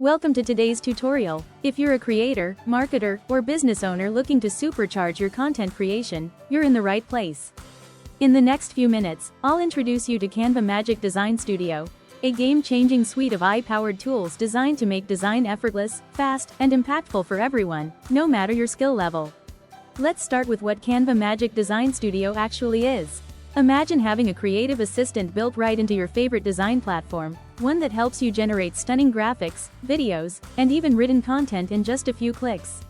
Welcome to today's tutorial. If you're a creator, marketer, or business owner looking to supercharge your content creation, you're in the right place. In the next few minutes, I'll introduce you to Canva Magic Design Studio, a game-changing suite of AI-powered tools designed to make design effortless, fast, and impactful for everyone, no matter your skill level. Let's start with what Canva Magic Design Studio actually is. Imagine having a creative assistant built right into your favorite design platform, one that helps you generate stunning graphics, videos, and even written content in just a few clicks.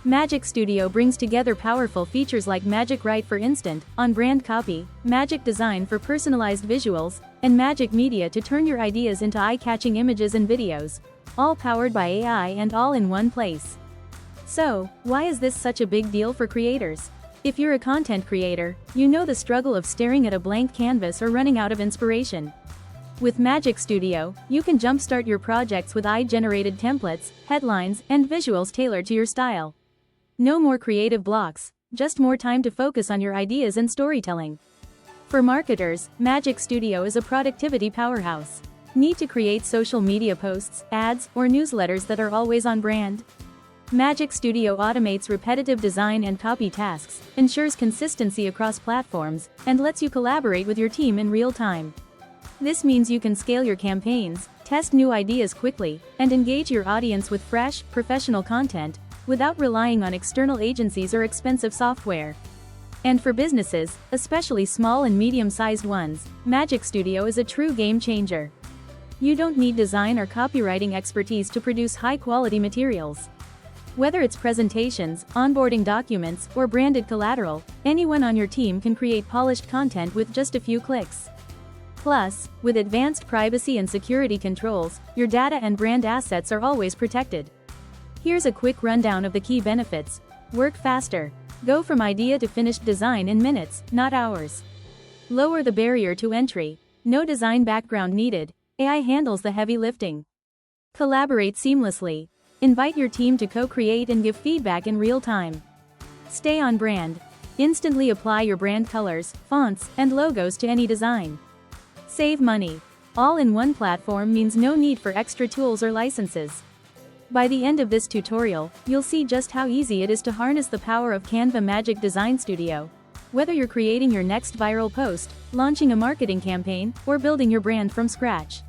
Magic Studio brings together powerful features like Magic Write for instant, on-brand copy, Magic Design for personalized visuals, and Magic Media to turn your ideas into eye-catching images and videos, all powered by AI and all in one place. So, why is this such a big deal for creators? If you're a content creator, you know the struggle of staring at a blank canvas or running out of inspiration. With Magic Studio, you can jumpstart your projects with AI-generated templates, headlines, and visuals tailored to your style. No more creative blocks, just more time to focus on your ideas and storytelling. For marketers, Magic Studio is a productivity powerhouse. Need to create social media posts, ads, or newsletters that are always on brand? Magic Studio automates repetitive design and copy tasks, ensures consistency across platforms, and lets you collaborate with your team in real time. This means you can scale your campaigns, test new ideas quickly, and engage your audience with fresh, professional content, without relying on external agencies or expensive software. And for businesses, especially small and medium-sized ones, Magic Studio is a true game changer. You don't need design or copywriting expertise to produce high-quality materials. Whether it's presentations, onboarding documents, or branded collateral, anyone on your team can create polished content with just a few clicks. Plus, with advanced privacy and security controls, your data and brand assets are always protected. Here's a quick rundown of the key benefits. Work faster. Go from idea to finished design in minutes, not hours. Lower the barrier to entry. No design background needed. AI handles the heavy lifting. Collaborate seamlessly. Invite your team to co-create and give feedback in real time. Stay on brand. Instantly apply your brand colors, fonts, and logos to any design. Save money. All in one platform means no need for extra tools or licenses. By the end of this tutorial, you'll see just how easy it is to harness the power of Canva Magic Design Studio. Whether you're creating your next viral post, launching a marketing campaign, or building your brand from scratch.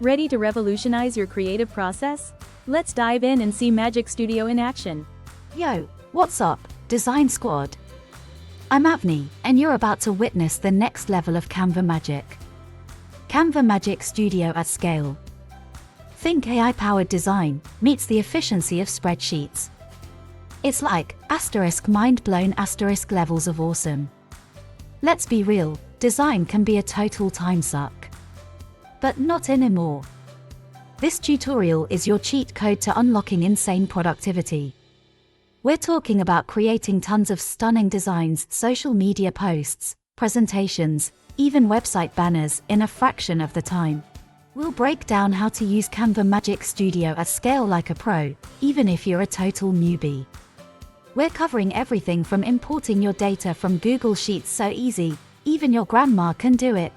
Ready to revolutionize your creative process? Let's dive in and see Magic Studio in action. Yo, what's up, Design Squad? I'm Avni, and you're about to witness the next level of Canva Magic. Canva Magic Studio at scale. Think AI-powered design meets the efficiency of spreadsheets. It's like mind-blown levels of awesome. Let's be real, design can be a total time suck. But not anymore. This tutorial is your cheat code to unlocking insane productivity. We're talking about creating tons of stunning designs, social media posts, presentations, even website banners in a fraction of the time. We'll break down how to use Canva Magic Studio at scale like a pro, even if you're a total newbie. We're covering everything from importing your data from Google Sheets so easy, even your grandma can do it,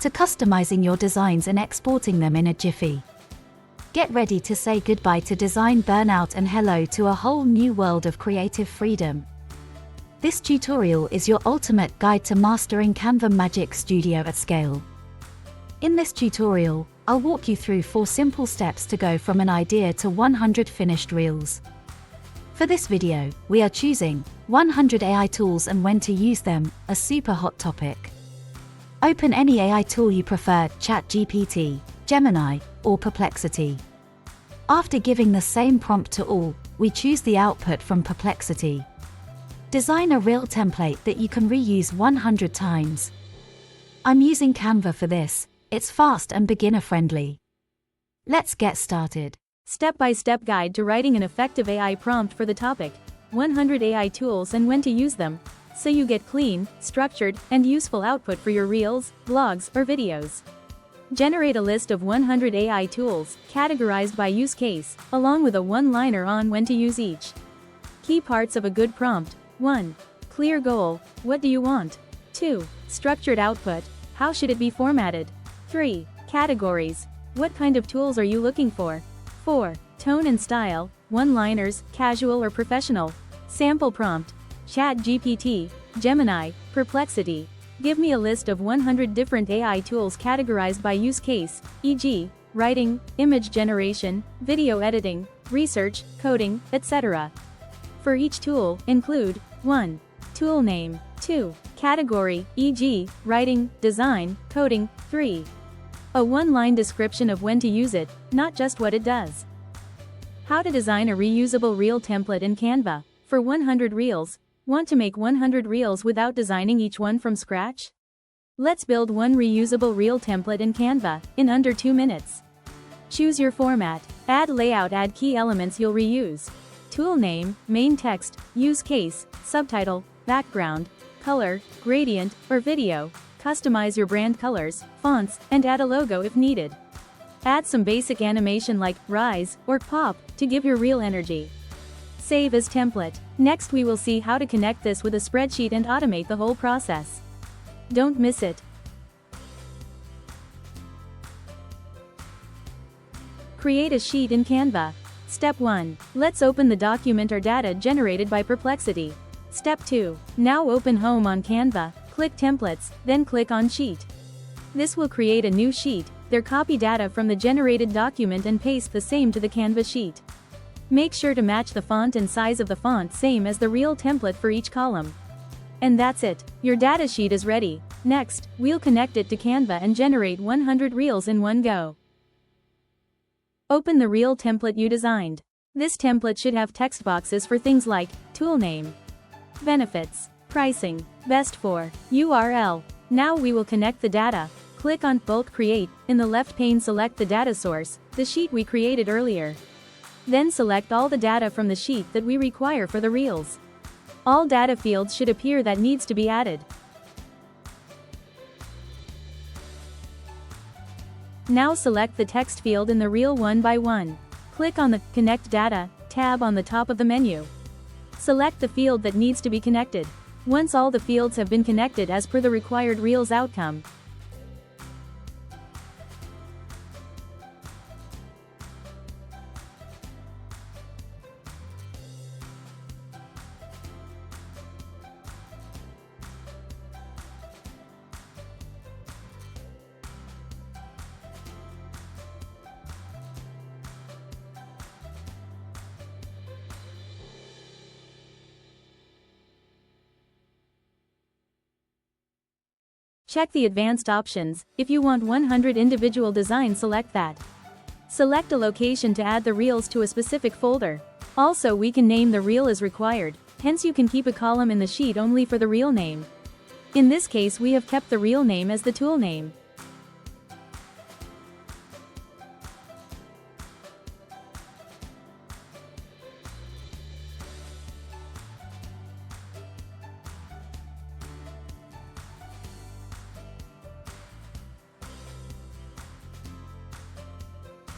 to customizing your designs and exporting them in a jiffy. Get ready to say goodbye to design burnout and hello to a whole new world of creative freedom. This tutorial is your ultimate guide to mastering Canva Magic Studio at scale. In this tutorial, I'll walk you through 4 simple steps to go from an idea to 100 finished reels. For this video, we are choosing 100 AI tools and when to use them, a super hot topic. Open any AI tool you prefer, chatgpt, Gemini, or Perplexity. After giving the same prompt to all, we choose the output from Perplexity. Design a real template that you can reuse 100 times. I'm using Canva for this. It's fast and beginner-friendly. Let's get started. Step-by-step guide to writing an effective AI prompt for the topic. 100 AI tools and when to use them, so you get clean, structured, and useful output for your reels, blogs, or videos. Generate a list of 100 AI tools, categorized by use case, along with a one-liner on when to use each. Key parts of a good prompt. 1. Clear goal. What do you want? 2. Structured output. How should it be formatted? 3. Categories. What kind of tools are you looking for? 4. Tone and style, one-liners, casual or professional. Sample prompt. ChatGPT, Gemini, Perplexity. Give me a list of 100 different AI tools categorized by use case, e.g., writing, image generation, video editing, research, coding, etc. For each tool, include 1. Tool name. 2. Category, e.g., writing, design, coding. 3. A one-line description of when to use it, not just what it does. How to design a reusable reel template in Canva. For 100 reels, want to make 100 reels without designing each one from scratch? Let's build one reusable reel template in Canva, in under 2 minutes. Choose your format, add layout, add key elements you'll reuse. Tool name, main text, use case, subtitle, background, color, gradient, or video. Customize your brand colors, fonts, and add a logo if needed. Add some basic animation like rise or pop to give your reel energy. Save as template. Next we will see how to connect this with a spreadsheet and automate the whole process. Don't miss it. Create a sheet in Canva. Step 1. Let's open the document or data generated by Perplexity. Step 2. Now open Home on Canva, click Templates, then click on Sheet. This will create a new sheet. There copy data from the generated document and paste the same to the Canva sheet. Make sure to match the font and size of the font same as the real template for each column. And that's it. Your data sheet is ready. Next, we'll connect it to Canva and generate 100 reels in one go. Open the reel template you designed. This template should have text boxes for things like tool name, benefits, pricing, best for, URL. Now we will connect the data. Click on Bulk Create. In the left pane select the data source, the sheet we created earlier. Then select all the data from the sheet that we require for the reels. All data fields should appear that needs to be added. Now select the text field in the reel one by one. Click on the Connect Data tab on the top of the menu. Select the field that needs to be connected. Once all the fields have been connected as per the required reels outcome, check the advanced options. If you want 100 individual designs, select that. Select a location to add the reels to a specific folder. Also, we can name the reel as required, hence you can keep a column in the sheet only for the reel name. In this case we have kept the reel name as the tool name.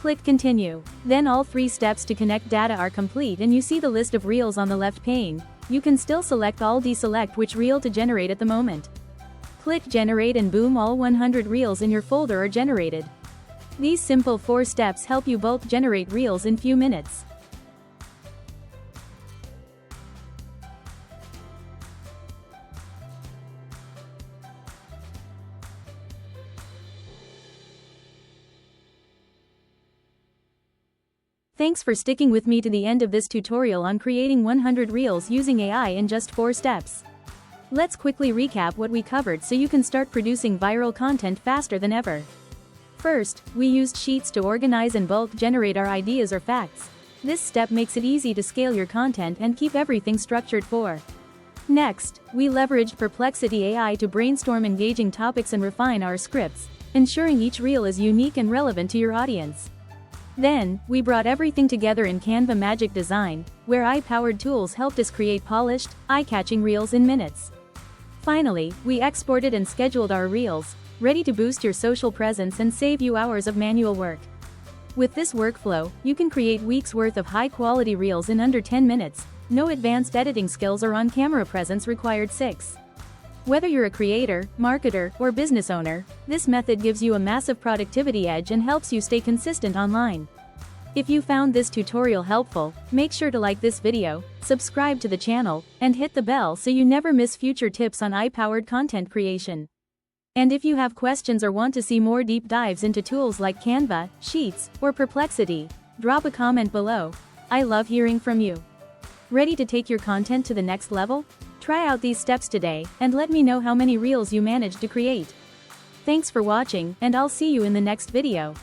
Click Continue. Then all 3 steps to connect data are complete and you see the list of reels on the left pane. You can still select all, deselect which reel to generate at the moment. Click Generate and boom, all 100 reels in your folder are generated. These simple 4 steps help you bulk generate reels in few minutes. Thanks for sticking with me to the end of this tutorial on creating 100 reels using AI in just 4 steps. Let's quickly recap what we covered so you can start producing viral content faster than ever. First, we used sheets to organize and bulk generate our ideas or facts. This step makes it easy to scale your content and keep everything structured for. Next, we leveraged Perplexity AI to brainstorm engaging topics and refine our scripts, ensuring each reel is unique and relevant to your audience. Then, we brought everything together in Canva Magic Design, where AI-powered tools helped us create polished, eye-catching reels in minutes. Finally, we exported and scheduled our reels, ready to boost your social presence and save you hours of manual work. With this workflow, you can create weeks' worth of high-quality reels in under 10 minutes, no advanced editing skills or on-camera presence required. 6. Whether you're a creator, marketer, or business owner, this method gives you a massive productivity edge and helps you stay consistent online. If you found this tutorial helpful, make sure to like this video, subscribe to the channel, and hit the bell so you never miss future tips on AI-powered content creation. And if you have questions or want to see more deep dives into tools like Canva, Sheets, or Perplexity, drop a comment below. I love hearing from you. Ready to take your content to the next level? Try out these steps today, and let me know how many reels you managed to create. Thanks for watching, and I'll see you in the next video.